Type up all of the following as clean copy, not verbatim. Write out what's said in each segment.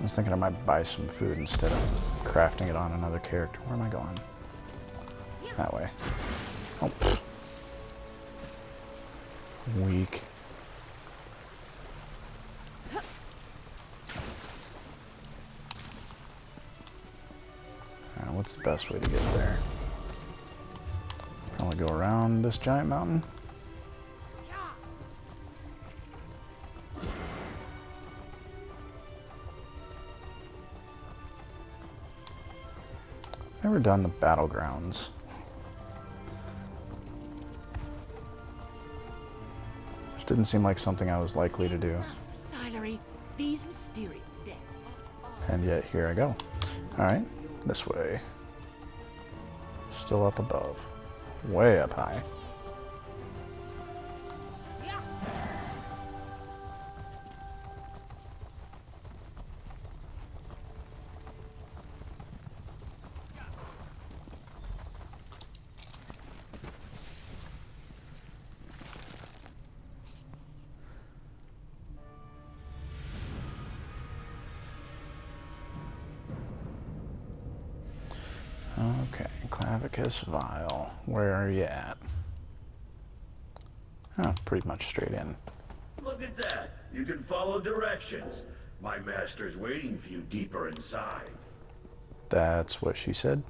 was thinking I might buy some food instead of crafting it on another character. Where am I going? That way. Oh, pfft. Weak. Alright, what's the best way to get there? Probably go around this giant mountain. Never done the battlegrounds. Just didn't seem like something I was likely to do. These mysterious deaths. And yet here I go. Alright, this way. Still up above. Way up high. Okay, Clavicus Vial. Where are you at? Oh, pretty much straight in. Look at that. You can follow directions. My master's waiting for you deeper inside. That's what she said.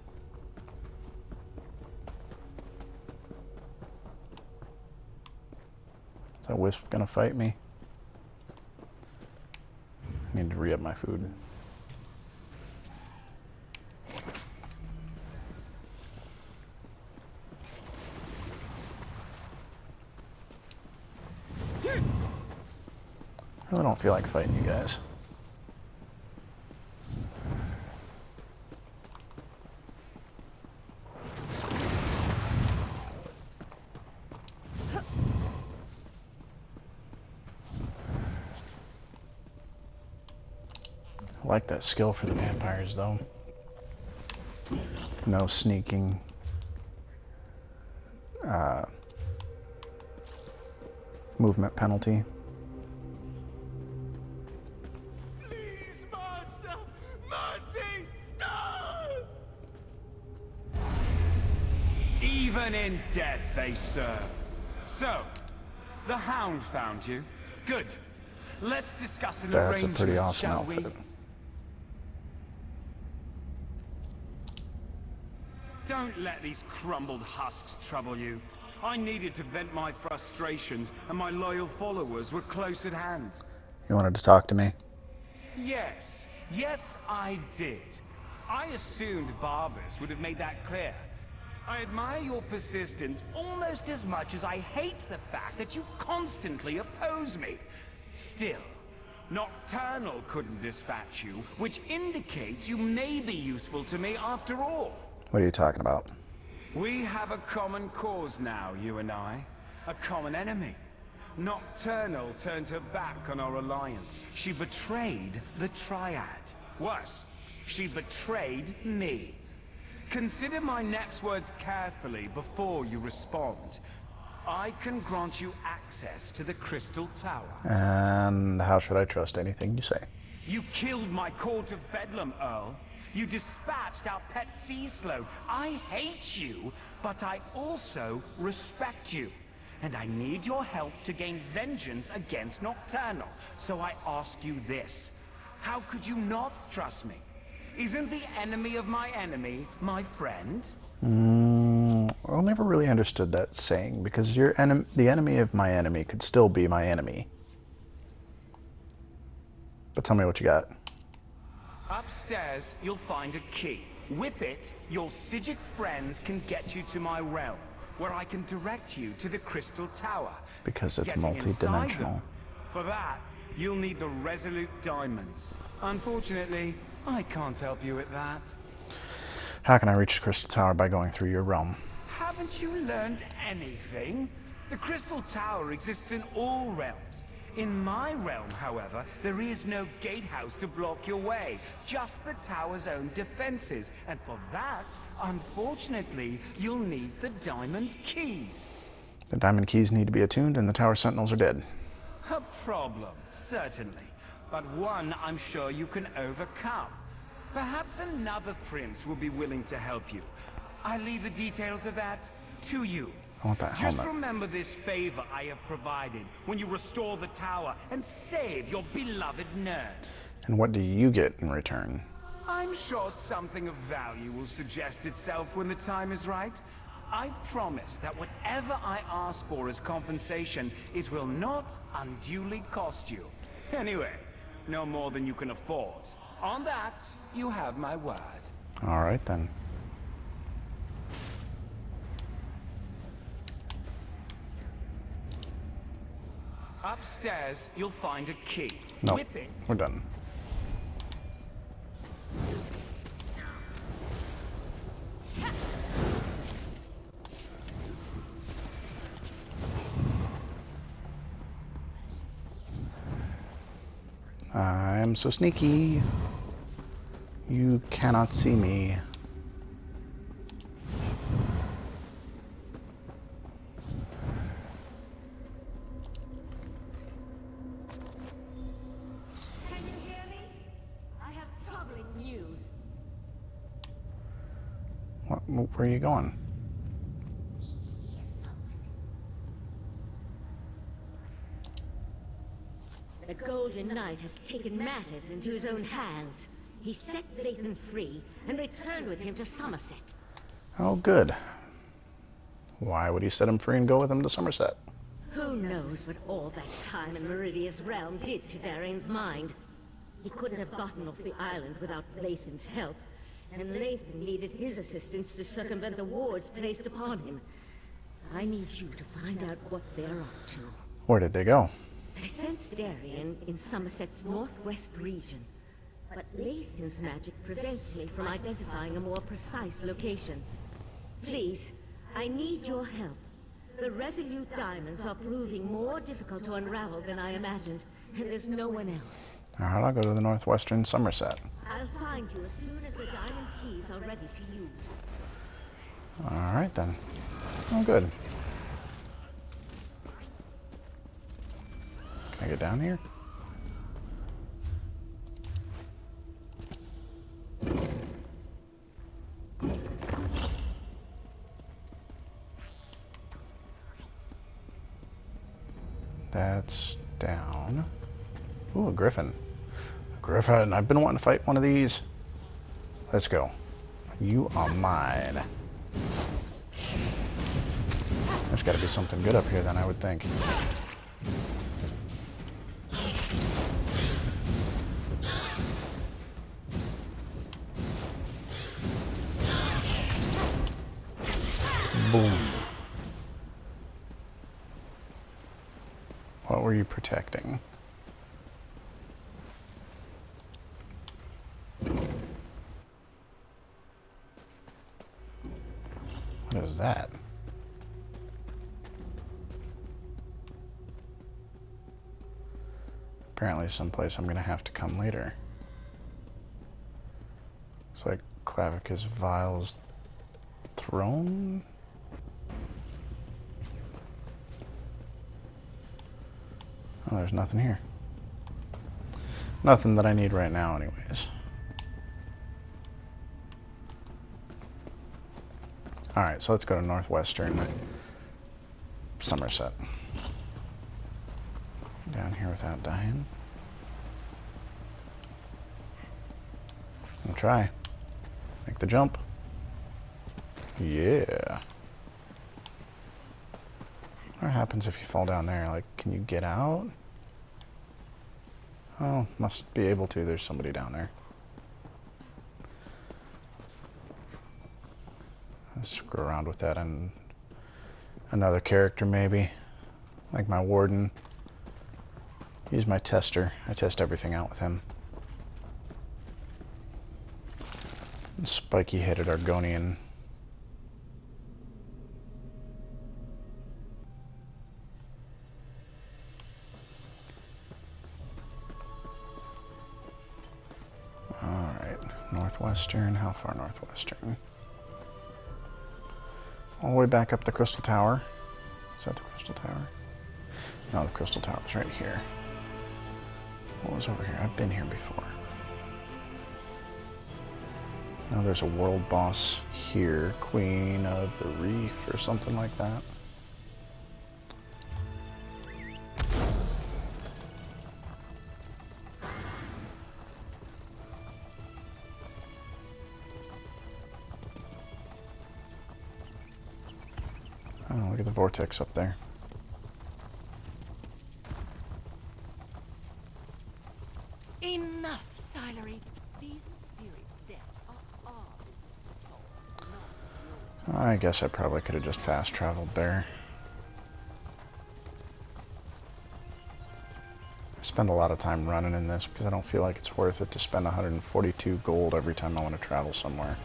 Is that Wisp gonna fight me? I need to re-up my food. I really don't feel like fighting you guys. I like that skill for the vampires though. No sneaking. Movement penalty. Please, Master! Mercy! No! Even in death they serve. So, the Hound found you. Good. Let's discuss an arrangement, That's a pretty awesome shall outfit. we? Don't let these crumbled husks trouble you. I needed to vent my frustrations, and my loyal followers were close at hand. You wanted to talk to me? Yes. Yes, I did. I assumed Barbas would have made that clear. I admire your persistence almost as much as I hate the fact that you constantly oppose me. Still, Noctournal couldn't dispatch you, which indicates you may be useful to me after all. What are you talking about? We have a common cause now, you and I. A common enemy. Noctournal turned her back on our alliance. She betrayed the Triad. Worse, she betrayed me. Consider my next words carefully before you respond. I can grant you access to the Crystal Tower. And how should I trust anything you say? You killed my Court of Bedlam, Earl. You dispatched our pet sea slow. I hate you, but I also respect you. And I need your help to gain vengeance against Noctournal. So I ask you this. How could you not trust me? Isn't the enemy of my enemy my friend? I never really understood that saying, because the enemy of my enemy could still be my enemy. But tell me what you got. Upstairs, you'll find a key. With it, your Psijic friends can get you to my realm, where I can direct you to the Crystal Tower. Because it's Getting multi-dimensional. inside them, for that, you'll need the Resolute Diamonds. Unfortunately, I can't help you with that. How can I reach the Crystal Tower by going through your realm? Haven't you learned anything? The Crystal Tower exists in all realms. In my realm, however, there is no gatehouse to block your way, just the tower's own defenses. And for that, unfortunately, you'll need the diamond keys. The diamond keys need to be attuned and the tower sentinels are dead. A problem, certainly. but one I'm sure you can overcome. Perhaps another prince will be willing to help you. I leave the details of that to you. I want that Just helmet. remember this favor I have provided when you restore the tower and save your beloved nerd. And what do you get in return? I'm sure something of value will suggest itself when the time is right. I promise that whatever I ask for as compensation, it will not unduly cost you. Anyway, no more than you can afford. On that, you have my word. Alright then. Upstairs, you'll find a key. No, With it, we're done. I'm so sneaky. You cannot see me. Can you hear me? I have troubling news. Where are you going? The Golden Knight has taken matters into his own hands. He set Lathan free and returned with him to Summerset. Oh, good. Why would he set him free and go with him to Summerset? Who knows what all that time in Meridia's realm did to Darian's mind? He couldn't have gotten off the island without Lathan's help, and Lathan needed his assistance to circumvent the wards placed upon him. I need you to find out what they're up to. Where did they go? I sense Darian in Summerset's northwest region, but Lathan's magic prevents me from identifying a more precise location. Please, I need your help. The Resolute Diamonds are proving more difficult to unravel than I imagined, and there's no one else. Alright, I'll go to the northwestern Summerset. I'll find you as soon as the diamond keys are ready to use. Alright then. Oh, good. Can I get down here? That's down. Ooh, a griffin. Griffin, I've been wanting to fight one of these. Let's go. You are mine. There's got to be something good up here then, I would think. Boom. What were you protecting? What is that? Apparently someplace I'm going to have to come later. It's like Clavicus Vile's throne? Oh, there's nothing here. Nothing that I need right now anyways. Alright, so let's go to northwestern Summerset. Down here without dying. I'll try. Make the jump. Yeah. What happens if you fall down there? Like, can you get out? Oh, must be able to. There's somebody down there. I'll screw around with that and another character maybe. Like my warden. He's my tester. I test everything out with him. Spiky-headed Argonian. Alright, northwestern. How far northwestern? All the way back up the Crystal Tower. Is that the Crystal Tower? No, the Crystal Tower's right here. What was over here? I've been here before. Now there's a world boss here, Queen of the Reef or something like that. Oh, look at the vortex up there. Enough, Silery. These mysterious deaths are our business to solve, not yours. I guess I probably could have just fast traveled there. I spend a lot of time running in this because I don't feel like it's worth it to spend 142 gold every time I want to travel somewhere.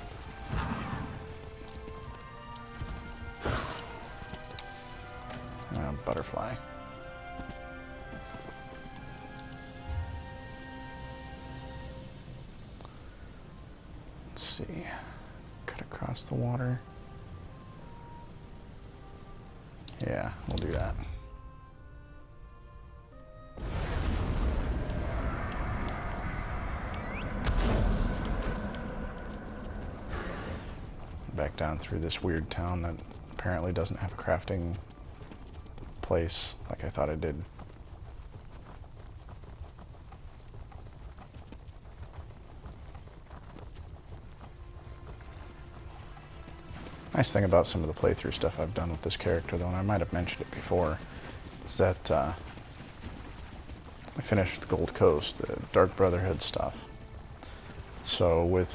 Butterfly. Let's see. Cut across the water. Yeah, we'll do that. Back down through this weird town that apparently doesn't have a crafting place like I thought it did. Nice thing about some of the playthrough stuff I've done with this character, though, and I might have mentioned it before, is that I finished the Gold Coast, the Dark Brotherhood stuff. So with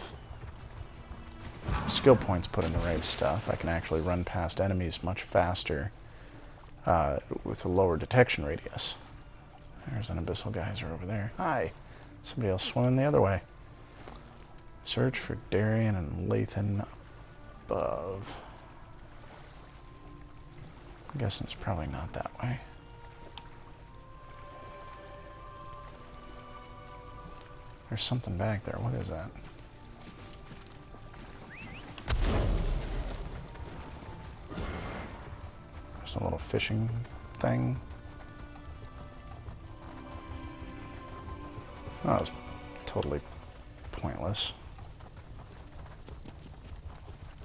skill points put in the right stuff, I can actually run past enemies much faster with a lower detection radius. There's an abyssal geyser over there. Hi! Somebody else swimming the other way. Search for Darien and Lathan above. I'm guessing it's probably not that way. There's something back there. What is that? There's a little fishing thing. Oh, it's totally pointless.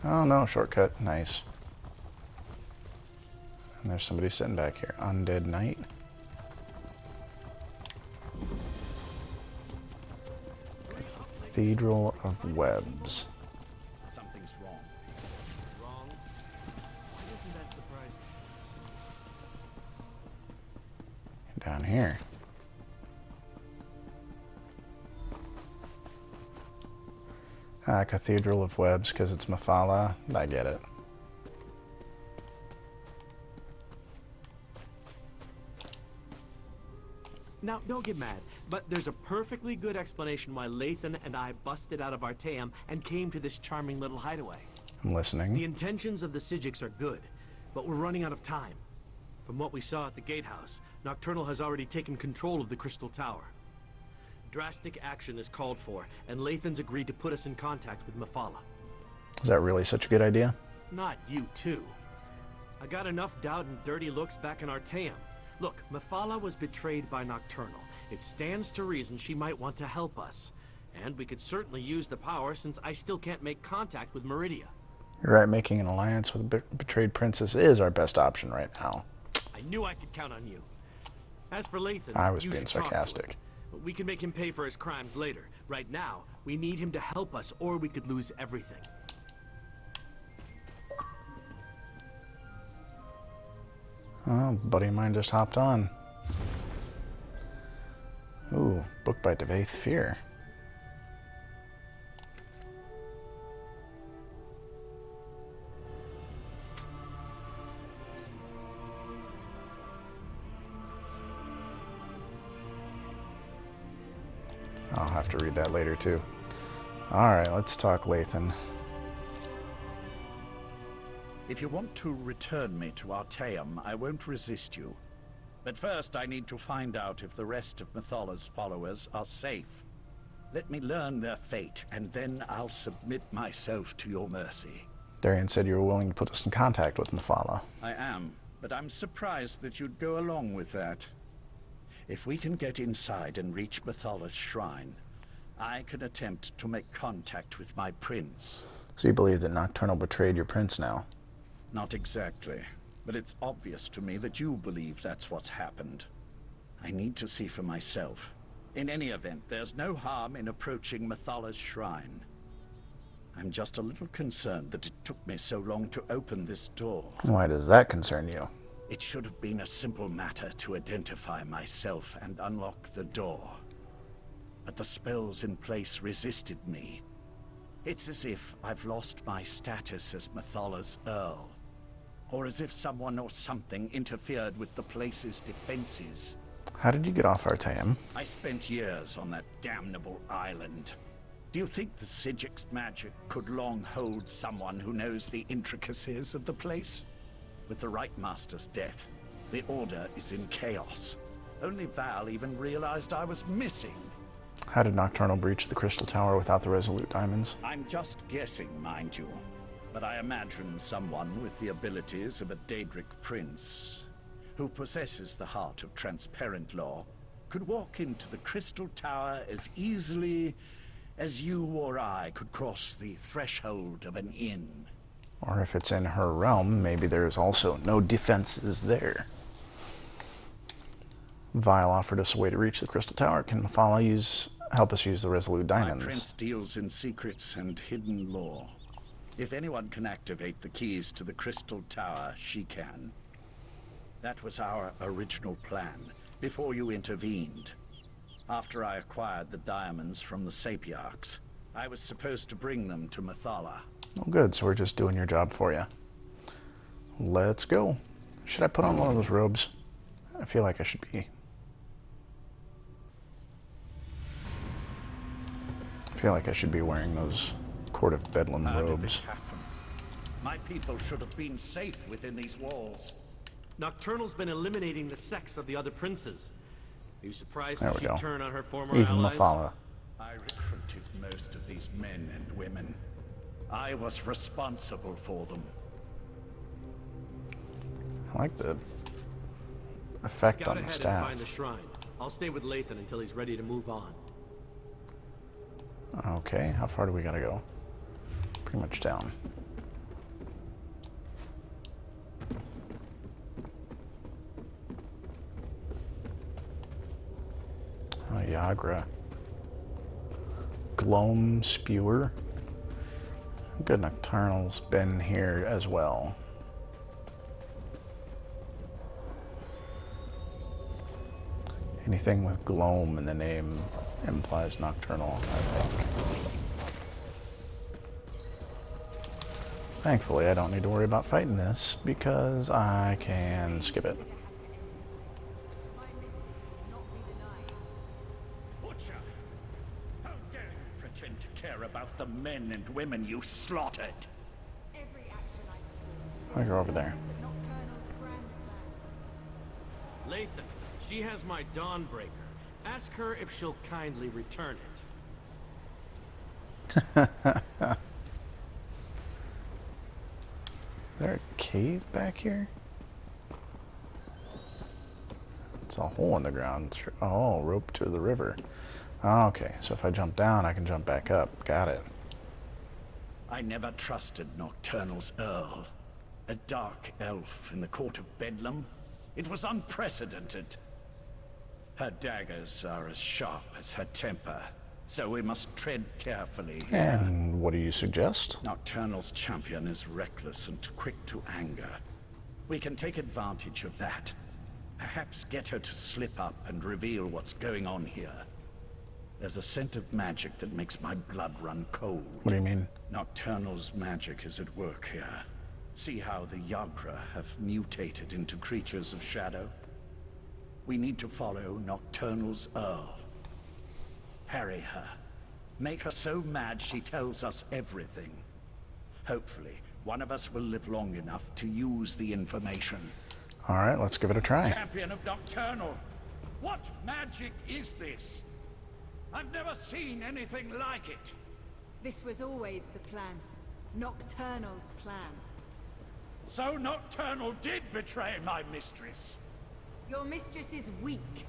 Oh no, shortcut. Nice. And there's somebody sitting back here. Undead Knight. Cathedral of Webs. Something's wrong. Wrong? Why doesn't that surprise me? Down here. Cathedral of Webs, because it's Mephala. I get it. Now, don't get mad, but there's a perfectly good explanation why Lathan and I busted out of Artaeum and came to this charming little hideaway. I'm listening. The intentions of the Psijics are good, but we're running out of time. From what we saw at the gatehouse, Noctournal has already taken control of the Crystal Tower. Drastic action is called for, and Lathan's agreed to put us in contact with Mephala. Is that really such a good idea? Not you, too. I got enough doubt and dirty looks back in Artaeum. Look, Mephala was betrayed by Noctournal. It stands to reason she might want to help us. And we could certainly use the power since I still can't make contact with Meridia. You're right, making an alliance with a betrayed princess is our best option right now. I knew I could count on you. As for Lathan, I was you being should talk to sarcastic. him. We can make him pay for his crimes later. Right now, we need him to help us or we could lose everything. Oh, buddy of mine just hopped on. Ooh, book by Devaith Fear. I'll have to read that later too. Alright, let's talk Lathan. If you want to return me to Artaeum, I won't resist you. But first I need to find out if the rest of Methala's followers are safe. Let me learn their fate, and then I'll submit myself to your mercy. Darien said you were willing to put us in contact with Mephala. I am, but I'm surprised that you'd go along with that. If we can get inside and reach Mathala's shrine, I can attempt to make contact with my prince. So you believe that Nocturnal betrayed your prince now? Not exactly, but it's obvious to me that you believe that's what's happened. I need to see for myself. In any event, there's no harm in approaching Mathala's shrine. I'm just a little concerned that it took me so long to open this door. Why does that concern you? It should have been a simple matter to identify myself and unlock the door. But the spells in place resisted me. It's as if I've lost my status as Mathala's Earl. Or as if someone or something interfered with the place's defenses. How did you get off Artaeum? I spent years on that damnable island. Do you think the Sigic's magic could long hold someone who knows the intricacies of the place? With the right master's death, the Order is in chaos. Only Val even realized I was missing. How did Nocturnal breach the Crystal Tower without the Resolute Diamonds? I'm just guessing, mind you. But I imagine someone with the abilities of a Daedric prince, who possesses the heart of transparent law, could walk into the Crystal Tower as easily as you or I could cross the threshold of an inn. Or if it's in her realm, maybe there's also no defenses there. Vile offered us a way to reach the Crystal Tower. Can Mephala help us use the Resolute Diamonds? My prince deals in secrets and hidden lore. If anyone can activate the keys to the Crystal Tower, she can. That was our original plan, before you intervened. After I acquired the diamonds from the Sapiarchs, I was supposed to bring them to Mathala. Oh good, so we're just doing your job for you. Let's go. Should I put on one of those robes? I feel like I should be. I feel like I should be wearing those Court of Bedlam How did robes. this happen? My people should have been safe within these walls. Nocturnal's been eliminating the sex of the other princes. Are you surprised There that we go. she'd turn on her former Even allies? Mephala. I recruited most of these men and women. I was responsible for them. I like the effect Scout on the ahead and staff. find the shrine. I'll stay with Lathan until he's ready to move on. Okay, how far do we gotta go? Pretty much down. Oh, Yagra. Gloam Spewer. Good, Nocturnal's been here as well. Anything with Gloam in the name implies Nocturnal, I think. Thankfully, I don't need to worry about fighting this because I can skip it. Butcher! How dare you pretend to care about the men and women you slaughtered? I'll go over there. Lathan, she has my Dawnbreaker. Ask her if she'll kindly return it. Is there a cave back here? It's a hole in the ground. Oh, rope to the river. Oh, okay, so if I jump down, I can jump back up. Got it. I never trusted Nocturnal's Earl. A dark elf in the Court of Bedlam. It was unprecedented. Her daggers are as sharp as her temper, so we must tread carefully here. And what do you suggest? Nocturnal's champion is reckless and quick to anger. We can take advantage of that. Perhaps get her to slip up and reveal what's going on here. There's a scent of magic that makes my blood run cold. What do you mean? Nocturnal's magic is at work here. See how the Yagra have mutated into creatures of shadow? We need to follow Nocturnal's Earl. Harry her. Make her so mad she tells us everything. Hopefully, one of us will live long enough to use the information. Alright, let's give it a try. Champion of Nocturnal, what magic is this? I've never seen anything like it. This was always the plan. Nocturnal's plan. So Nocturnal did betray my mistress. Your mistress is weak,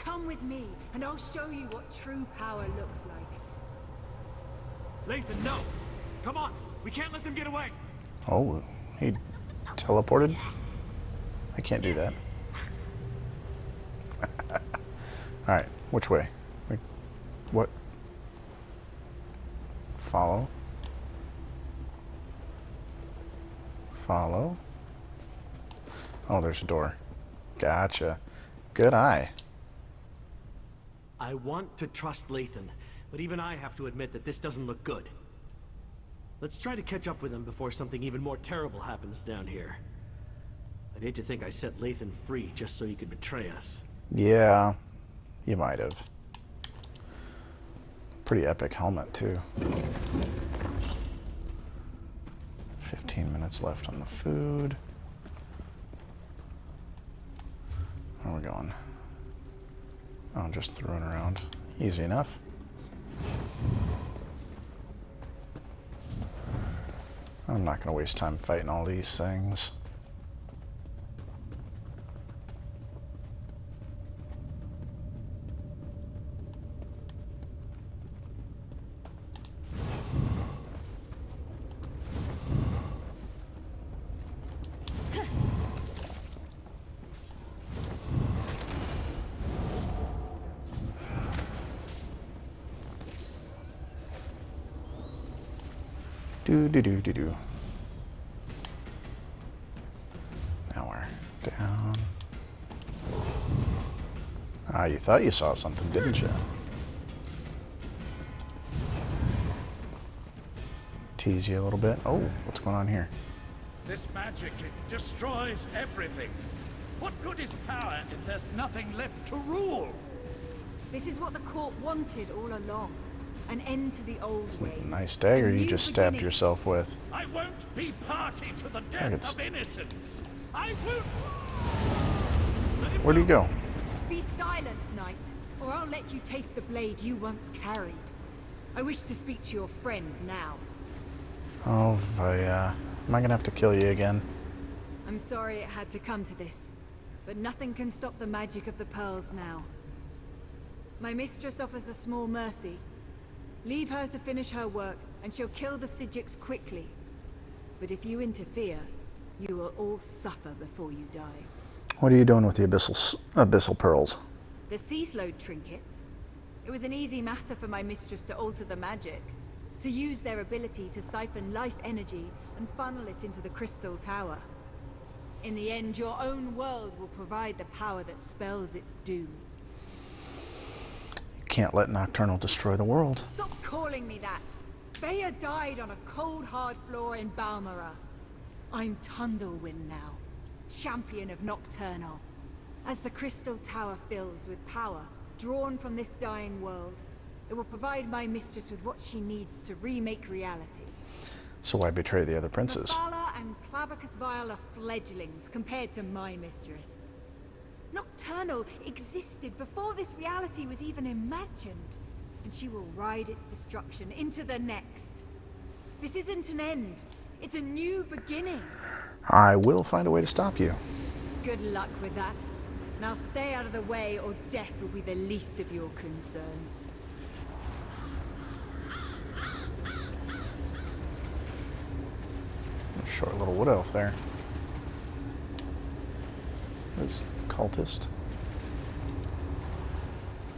Come with me, and I'll show you what true power looks like. Lathan, no! Come on! We can't let them get away! Oh, he teleported? I can't do that. Alright, which way? What? Follow. Follow. Oh, there's a door. Gotcha. Good eye. I want to trust Lathan, but even I have to admit that this doesn't look good. Let's try to catch up with him before something even more terrible happens down here. I'd hate to think I set Lathan free just so he could betray us. Yeah, you might have. Pretty epic helmet, too. 15 minutes left on the food. Where are we going? Oh, just throwing around. Easy enough. I'm not going to waste time fighting all these things. Do. Now we're down. Ah, you thought you saw something, didn't you? Tease you a little bit. Oh, what's going on here? This magic, it destroys everything. What good is power if there's nothing left to rule? This is what the court wanted all along. An end to the old ways. Nice dagger A you new just stabbed beginning. yourself with. I won't be party to the death of innocence. I won't. Where do you go? Be silent, knight, or I'll let you taste the blade you once carried. I wish to speak to your friend now. Oh, Vaya. Am I gonna have to kill you again? I'm sorry it had to come to this, but nothing can stop the magic of the pearls now. My mistress offers a small mercy. Leave her to finish her work, and she'll kill the Psijics quickly. But if you interfere, you will all suffer before you die. What are you doing with the abyssal pearls? The sea-slowed trinkets. It was an easy matter for my mistress to alter the magic. To use their ability to siphon life energy and funnel it into the crystal tower. In the end, your own world will provide the power that spells its doom. Can't let Nocturnal destroy the world. Stop calling me that! Baya died on a cold, hard floor in Balmora. I'm Tundlewind now, champion of Nocturnal. As the crystal tower fills with power, drawn from this dying world, it will provide my mistress with what she needs to remake reality. So why betray the other princes? Mephala and Clavicus Vile are fledglings compared to my mistress. Nocturnal existed before this reality was even imagined, and she will ride its destruction into the next. This isn't an end, it's a new beginning. I will find a way to stop you. Good luck with that. Now stay out of the way, or death will be the least of your concerns. Short little wood elf there. This cultist.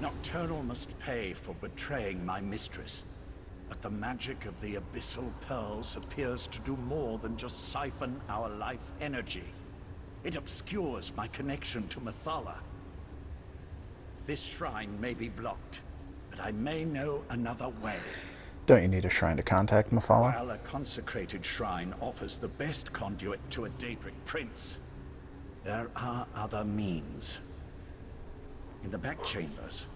Nocturnal must pay for betraying my mistress. But the magic of the abyssal pearls appears to do more than just siphon our life energy. It obscures my connection to Mephala. This shrine may be blocked, but I may know another way. Don't you need a shrine to contact Mephala? While a consecrated shrine offers the best conduit to a Daedric prince, there are other means. In the back chambers,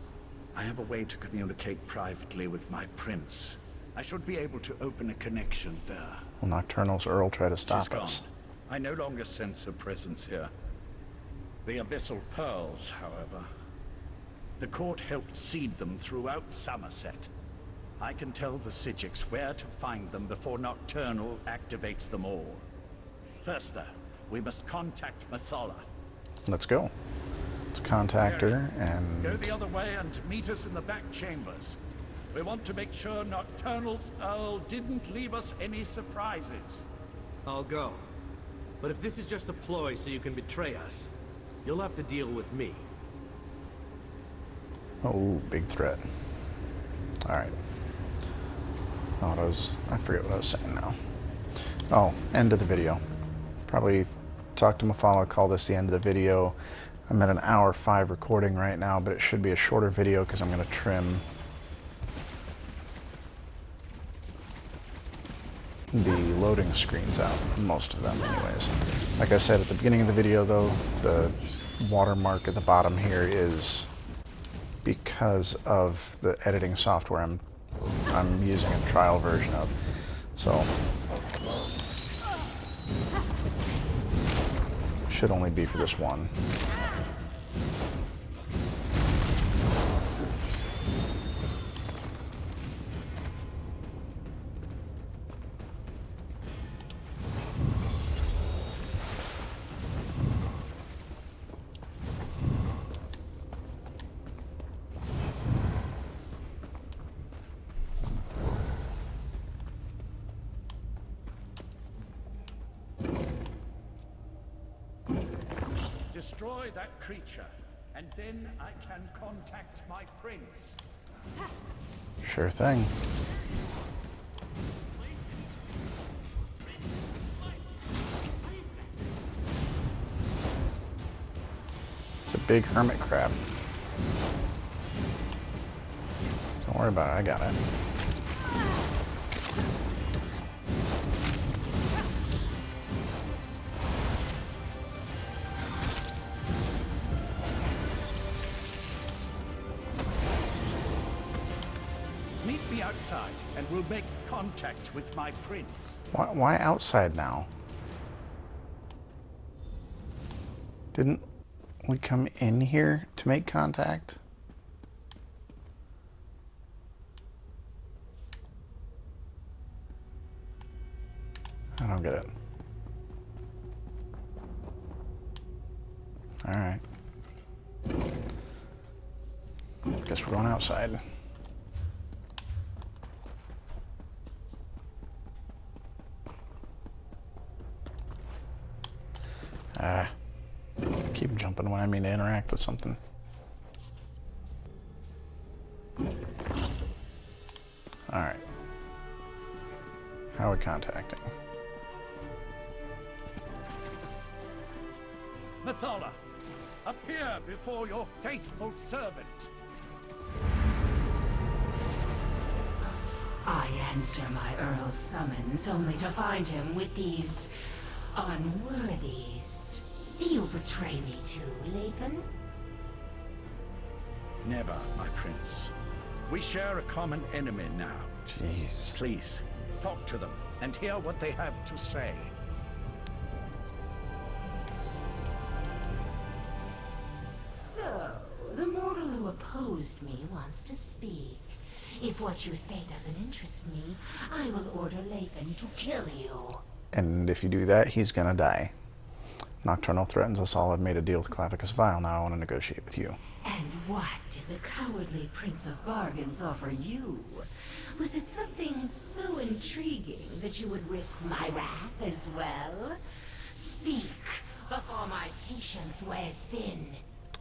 I have a way to communicate privately with my prince. I should be able to open a connection there. Will Nocturnal's Earl try to She's stop gone. us? I no longer sense her presence here. The abyssal pearls, however. The court helped seed them throughout Summerset. I can tell the Psijics where to find them before Nocturnal activates them all. First, though, we must contact Mephala. Let's go. Let's contact her Go and... the other way and meet us in the back chambers. We want to make sure Nocturnal's Earl didn't leave us any surprises. I'll go. But if this is just a ploy so you can betray us, you'll have to deal with me. Oh, big threat. Alright. Oh, I forget what I was saying now. Oh, end of the video. Probably talk to Mafala, call this the end of the video. I'm at an hour 5 recording right now, but it should be a shorter video because I'm going to trim the loading screens out, most of them anyways. Like I said at the beginning of the video though, the watermark at the bottom here is because of the editing software I'm using a trial version of. So should only be for this one. Destroy that creature, and then I can contact my prince. Sure thing. It's a big hermit crab. Don't worry about it, I got it. Meet me outside, and we'll make contact with my prince. Why outside now? Didn't we come in here to make contact? I don't get it. Alright. Guess we're going outside. Keep jumping when I mean to interact with something. Alright. How are we contacting? Mathala, appear before your faithful servant. I answer my Earl's summons only to find him with these unworthies. Do you betray me too, Lathan? Never, my prince. We share a common enemy now. Jeez. Please, talk to them and hear what they have to say. So, the mortal who opposed me wants to speak. If what you say doesn't interest me, I will order Lathan to kill you. And if you do that, he's gonna die. Nocturnal threatens us all. I've made a deal with Clavicus Vile. Now I want to negotiate with you. And what did the cowardly Prince of Bargains offer you? Was it something so intriguing that you would risk my wrath as well? Speak, before my patience wears thin.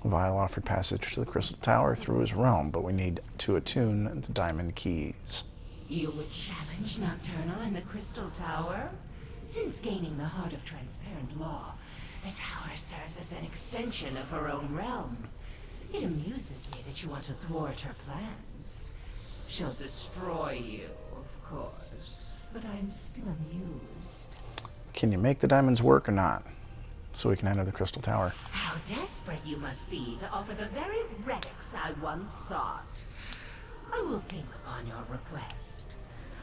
Vile offered passage to the Crystal Tower through his realm, but we need to attune the Diamond Keys. You would challenge Nocturnal in the Crystal Tower? Since gaining the Heart of Transparent Law, the tower serves as an extension of her own realm. It amuses me that you want to thwart her plans. She'll destroy you, of course, but I'm still amused. Can you make the diamonds work or not? So we can enter the Crystal Tower. How desperate you must be to offer the very relics I once sought. I will think upon your request.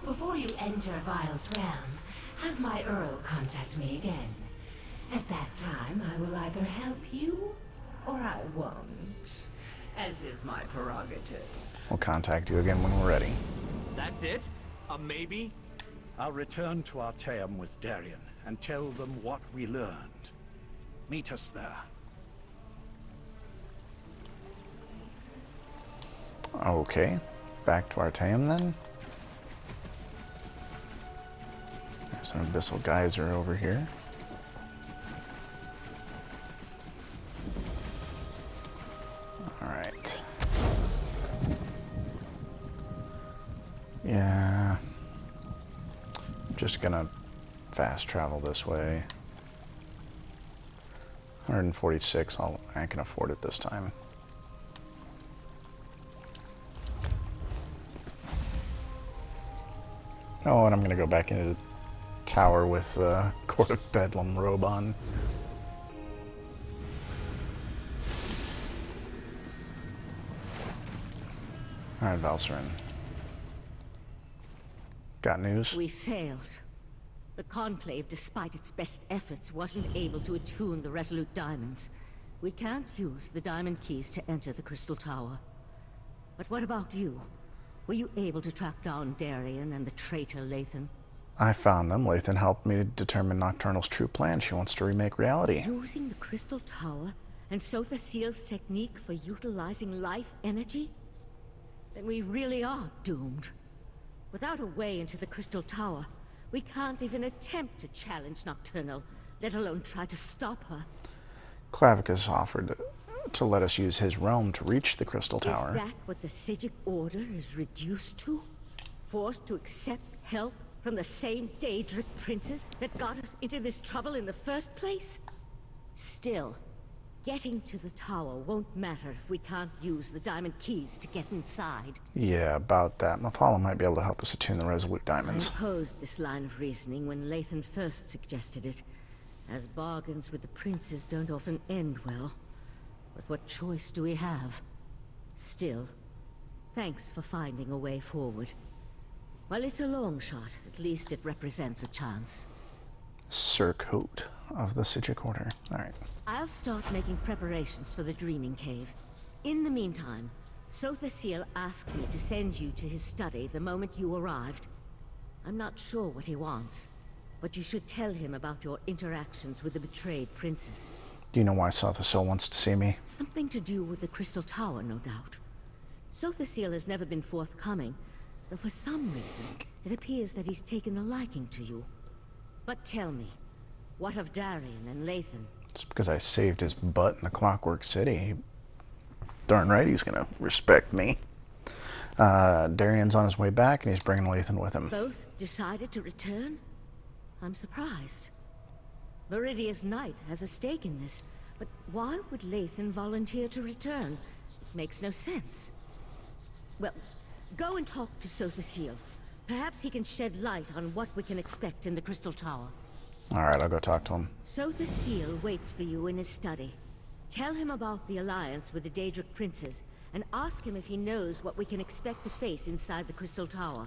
Before you enter Vile's realm, have my Earl contact me again. At that time, I will either help you, or I won't. As is my prerogative. We'll contact you again when we're ready. That's it? A maybe? I'll return to Artaeum with Darien and tell them what we learned. Meet us there. Okay, back to Artaeum then. There's an abyssal geyser over here. Alright. Yeah. I'm just gonna fast travel this way. 146, I can afford it this time. Oh, and I'm gonna go back into the tower with the Court of Bedlam robe on. Alright, Valcerin. Got news? We failed. The Conclave, despite its best efforts, wasn't able to attune the Resolute Diamonds. We can't use the diamond keys to enter the Crystal Tower. But what about you? Were you able to track down Darien and the traitor Lathan? I found them. Lathan helped me determine Nocturnal's true plan. She wants to remake reality. Using the Crystal Tower and Sotha Seal's technique for utilizing life energy? Then we really are doomed. Without a way into the Crystal Tower, we can't even attempt to challenge Nocturnal, let alone try to stop her. Clavicus offered to let us use his realm to reach the Crystal Tower. Is that what the Psijic Order is reduced to? Forced to accept help from the same Deadra princes that got us into this trouble in the first place? Still, getting to the tower won't matter if we can't use the diamond keys to get inside. Yeah, about that. Mephala might be able to help us attune the Resolute Diamonds. I opposed this line of reasoning when Lathan first suggested it, as bargains with the princes don't often end well. But what choice do we have? Still, thanks for finding a way forward. While it's a long shot, at least it represents a chance. Surcoat of the Psijic Order. Alright. I'll start making preparations for the Dreaming Cave. In the meantime, Sotha Seal asked me to send you to his study the moment you arrived. I'm not sure what he wants, but you should tell him about your interactions with the betrayed princess. Do you know why Sotha Seal wants to see me? Something to do with the Crystal Tower, no doubt. Sotha Seal has never been forthcoming, though for some reason, it appears that he's taken a liking to you. But tell me, what of Darien and Lathan? It's because I saved his butt in the Clockwork City. Darn right he's gonna respect me. Darien's on his way back, and he's bringing Lathan with him. Both decided to return? I'm surprised. Meridia's Knight has a stake in this, but why would Lathan volunteer to return? It makes no sense. Well, go and talk to Sotha Seal. Perhaps he can shed light on what we can expect in the Crystal Tower. Alright, I'll go talk to him. Sotha Seal waits for you in his study. Tell him about the alliance with the Deadra princes, and ask him if he knows what we can expect to face inside the Crystal Tower.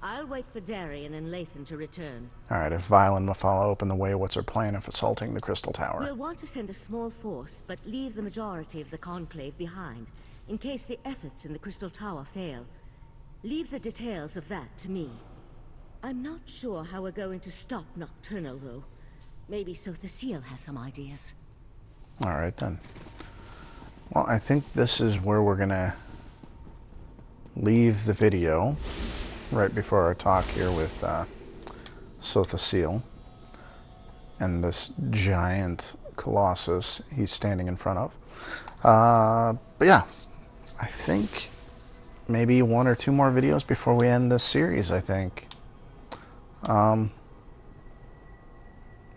I'll wait for Darien and Lathan to return. Alright, if Vile and Mephala open the way, what's our plan if assaulting the Crystal Tower? We'll want to send a small force, but leave the majority of the Conclave behind, in case the efforts in the Crystal Tower fail. Leave the details of that to me. I'm not sure how we're going to stop Nocturnal, though. Maybe Sotha Seal has some ideas. Alright then. Well, I think this is where we're gonna leave the video, right before our talk here with Sotha Seal and this giant colossus he's standing in front of. But yeah, I think maybe 1 or 2 more videos before we end this series, I think.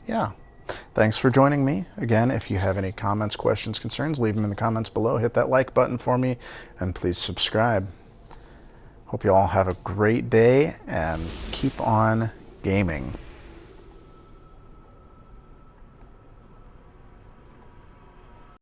Yeah. Thanks for joining me. Again, if you have any comments, questions, concerns, leave them in the comments below. Hit that like button for me, and please subscribe. Hope you all have a great day, and keep on gaming.